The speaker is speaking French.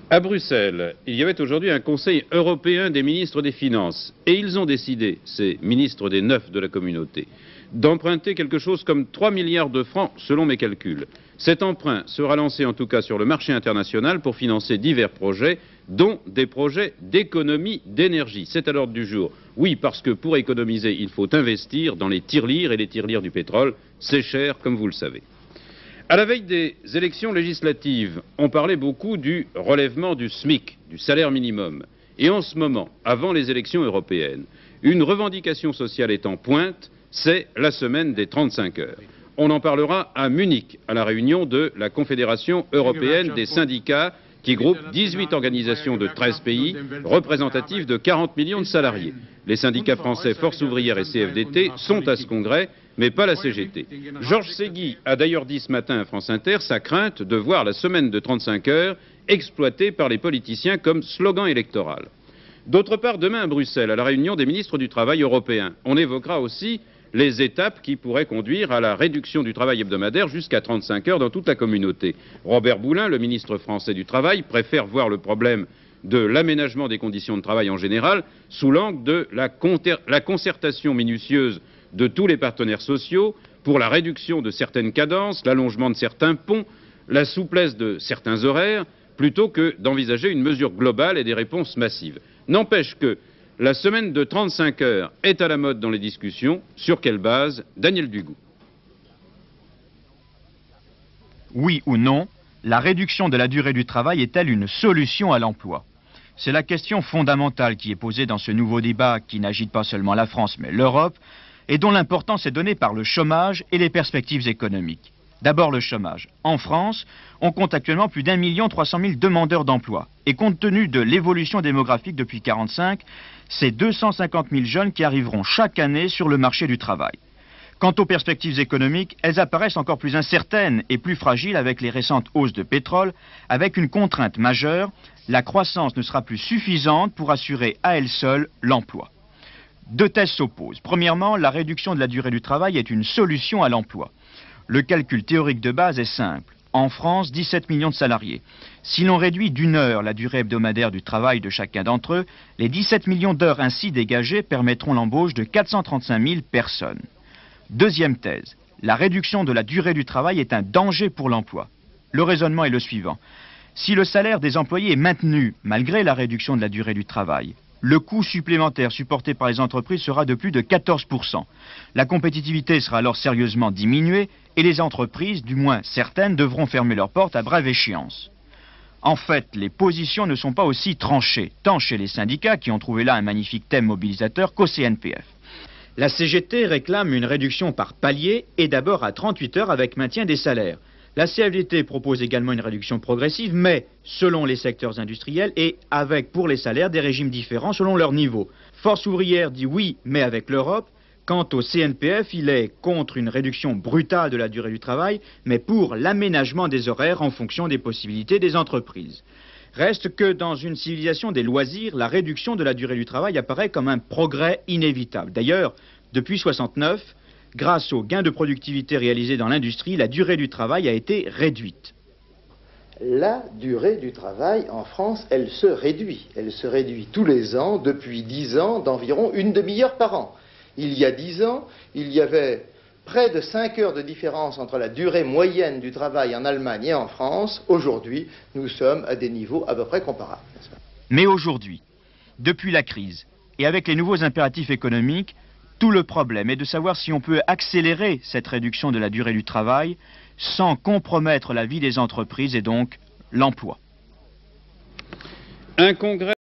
À Bruxelles, il y avait aujourd'hui un Conseil européen des ministres des Finances et ils ont décidé, ces ministres des 9 de la communauté, d'emprunter quelque chose comme 3 milliards de francs selon mes calculs. Cet emprunt sera lancé en tout cas sur le marché international pour financer divers projets, dont des projets d'économie d'énergie. C'est à l'ordre du jour. Oui, parce que pour économiser, il faut investir dans les tirelires et les tirelires du pétrole. C'est cher, comme vous le savez. À la veille des élections législatives, on parlait beaucoup du relèvement du SMIC, du salaire minimum. Et en ce moment, avant les élections européennes, une revendication sociale est en pointe, c'est la semaine des 35 heures. On en parlera à Munich, à la réunion de la Confédération européenne des syndicats, qui groupe 18 organisations de 13 pays, représentatives de 40 millions de salariés. Les syndicats français Force ouvrière et CFDT sont à ce congrès, mais pas la CGT. Georges Segui a d'ailleurs dit ce matin à France Inter sa crainte de voir la semaine de 35 heures exploitée par les politiciens comme slogan électoral. D'autre part, demain à Bruxelles, à la réunion des ministres du Travail européens, on évoquera aussi les étapes qui pourraient conduire à la réduction du travail hebdomadaire jusqu'à 35 heures dans toute la communauté. Robert Boulin, le ministre français du Travail, préfère voir le problème de l'aménagement des conditions de travail en général sous l'angle de la concertation minutieuse de tous les partenaires sociaux pour la réduction de certaines cadences, l'allongement de certains ponts, la souplesse de certains horaires, plutôt que d'envisager une mesure globale et des réponses massives. N'empêche que la semaine de 35 heures est à la mode dans les discussions. Sur quelle base? Daniel Dugout. Oui ou non, la réduction de la durée du travail est-elle une solution à l'emploi? C'est la question fondamentale qui est posée dans ce nouveau débat qui n'agite pas seulement la France mais l'Europe et dont l'importance est donnée par le chômage et les perspectives économiques. D'abord le chômage. En France, on compte actuellement plus d'1 300 000 demandeurs d'emploi. Et compte tenu de l'évolution démographique depuis 1945, c'est 250 000 jeunes qui arriveront chaque année sur le marché du travail. Quant aux perspectives économiques, elles apparaissent encore plus incertaines et plus fragiles avec les récentes hausses de pétrole, avec une contrainte majeure, la croissance ne sera plus suffisante pour assurer à elle seule l'emploi. Deux thèses s'opposent. Premièrement, la réduction de la durée du travail est une solution à l'emploi. Le calcul théorique de base est simple. En France, 17 millions de salariés. Si l'on réduit d'1 heure la durée hebdomadaire du travail de chacun d'entre eux, les 17 millions d'heures ainsi dégagées permettront l'embauche de 435 000 personnes. Deuxième thèse, la réduction de la durée du travail est un danger pour l'emploi. Le raisonnement est le suivant. Si le salaire des employés est maintenu malgré la réduction de la durée du travail, le coût supplémentaire supporté par les entreprises sera de plus de 14%. La compétitivité sera alors sérieusement diminuée et les entreprises, du moins certaines, devront fermer leurs portes à brève échéance. En fait, les positions ne sont pas aussi tranchées, tant chez les syndicats, qui ont trouvé là un magnifique thème mobilisateur, qu'au CNPF. La CGT réclame une réduction par palier et d'abord à 38 heures avec maintien des salaires. La CFDT propose également une réduction progressive, mais selon les secteurs industriels et avec pour les salaires des régimes différents selon leur niveau. Force ouvrière dit oui, mais avec l'Europe. Quant au CNPF, il est contre une réduction brutale de la durée du travail, mais pour l'aménagement des horaires en fonction des possibilités des entreprises. Reste que dans une civilisation des loisirs, la réduction de la durée du travail apparaît comme un progrès inévitable. D'ailleurs, depuis 1969, grâce aux gains de productivité réalisés dans l'industrie, la durée du travail a été réduite. La durée du travail en France, elle se réduit. Elle se réduit tous les ans, depuis 10 ans, d'environ une demi-heure par an. Il y a 10 ans, il y avait près de 5 heures de différence entre la durée moyenne du travail en Allemagne et en France. Aujourd'hui, nous sommes à des niveaux à peu près comparables. Mais aujourd'hui, depuis la crise, et avec les nouveaux impératifs économiques, tout le problème est de savoir si on peut accélérer cette réduction de la durée du travail sans compromettre la vie des entreprises et donc l'emploi. Un congrès